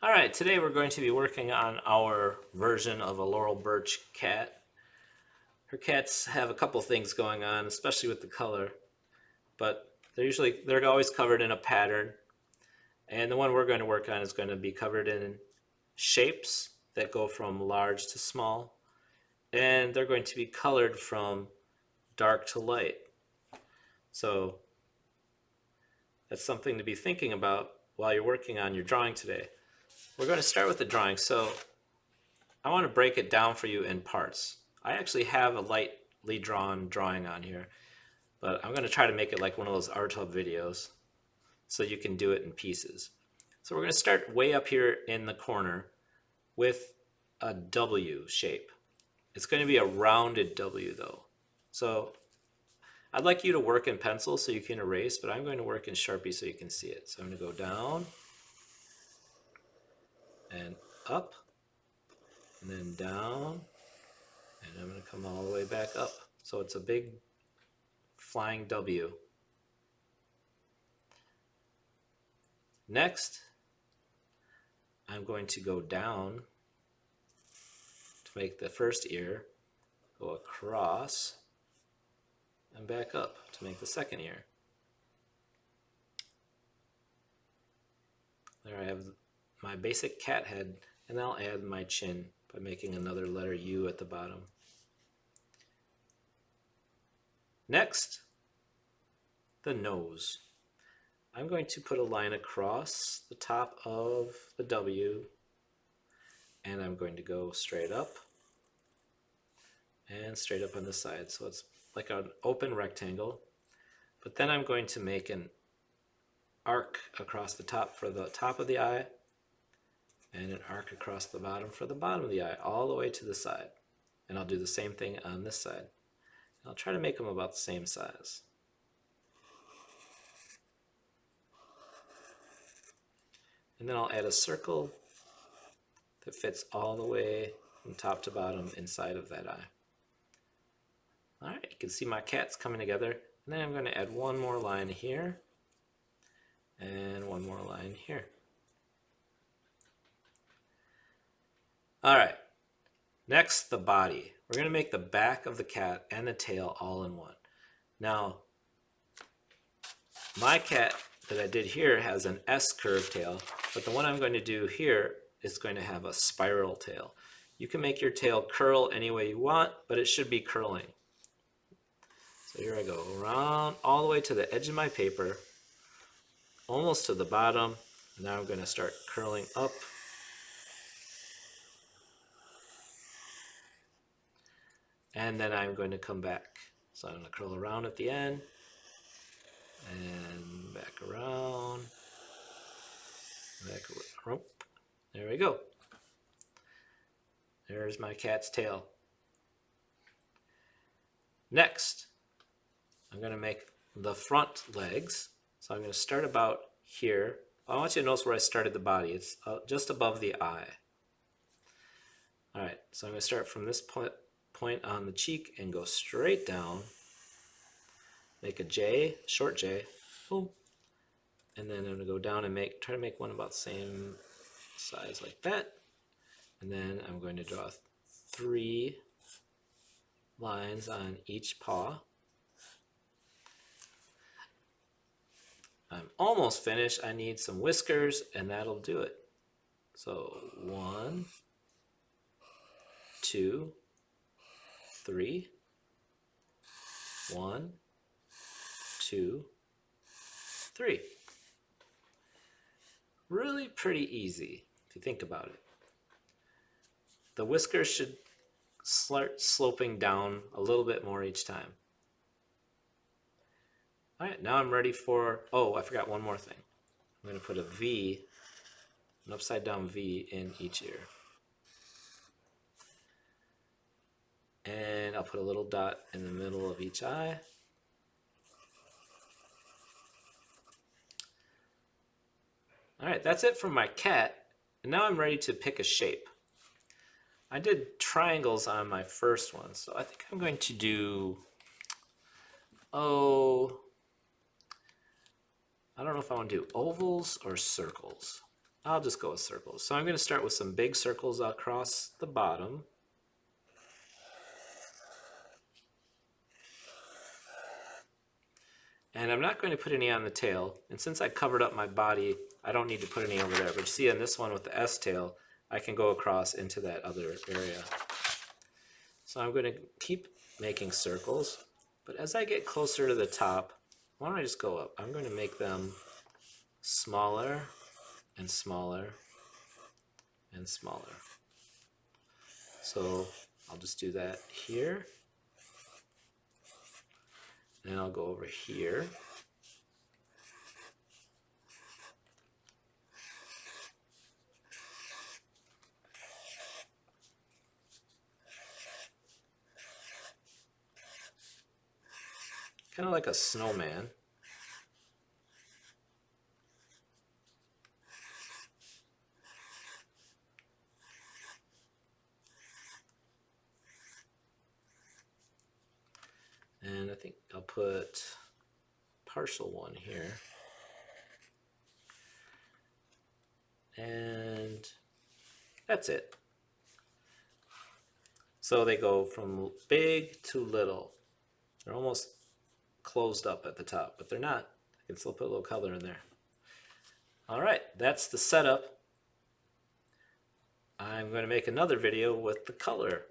All right, today we're going to be working on our version of a Laurel Birch cat. Her cats have a couple things going on, especially with the color, but they're always covered in a pattern. And the one we're going to work on is going to be covered in shapes that go from large to small, and they're going to be colored from dark to light. So that's something to be thinking about while you're working on your drawing today. We're going to start with the drawing. So I want to break it down for you in parts. I actually have a lightly drawn drawing on here, but I'm going to try to make it like one of those Art Hub videos so you can do it in pieces. So we're going to start way up here in the corner with a W shape. It's going to be a rounded W though. So I'd like you to work in pencil so you can erase, but I'm going to work in Sharpie so you can see it. So I'm going to go down and up and then down, and I'm going to come all the way back up. So it's a big flying W. Next, I'm going to go down to make the first ear, go across, and back up to make the second ear. There I have my basic cat head, and I'll add my chin by making another letter U at the bottom. Next, the nose. I'm going to put a line across the top of the W, and I'm going to go straight up and straight up on the side. So it's like an open rectangle, but then I'm going to make an arc across the top for the top of the eye and an arc across the bottom for the bottom of the eye, all the way to the side. And I'll do the same thing on this side. I'll try to make them about the same size. And then I'll add a circle that fits all the way from top to bottom inside of that eye. All right, you can see my cats coming together. And then I'm going to add one more line here and one more line here. All right, next the body. We're going to make the back of the cat and the tail all in one. Now, my cat that I did here has an S curved tail, but the one I'm going to do here is going to have a spiral tail. You can make your tail curl any way you want, but it should be curling. So here I go, around all the way to the edge of my paper, almost to the bottom. Now I'm going to start curling up. And then I'm going to come back. So I'm going to curl around at the end and back around, back around. There we go. There's my cat's tail. Next, I'm going to make the front legs. So I'm going to start about here. I want you to notice where I started the body. It's just above the eye. All right, so I'm going to start from this point on the cheek and go straight down. Make a J, short J, boom. And then I'm going to go down and try to make one about the same size like that. And then I'm going to draw 3 lines on each paw. I'm almost finished. I need some whiskers, and that'll do it. So 1, 2, 3, 1, 2, 3. Really pretty easy if you think about it. The whiskers should start sloping down a little bit more each time. All right, now I'm ready for, oh, I forgot one more thing. I'm going to put a V, an upside down V in each ear. And I'll put a little dot in the middle of each eye. All right, that's it for my cat. And now I'm ready to pick a shape. I did triangles on my first one, so I think I'm going to do, I don't know if I want to do ovals or circles. I'll just go with circles. So I'm going to start with some big circles across the bottom. And I'm not going to put any on the tail. And since I covered up my body, I don't need to put any over there. But you see in this one with the S tail, I can go across into that other area. So I'm going to keep making circles. But as I get closer to the top, why don't I just go up? I'm going to make them smaller and smaller and smaller. So I'll just do that here. And I'll go over here. Kind of like a snowman. And I think I'll put partial one here. And that's it. So they go from big to little. They're almost closed up at the top, but they're not. I can still put a little color in there. All right, that's the setup. I'm going to make another video with the color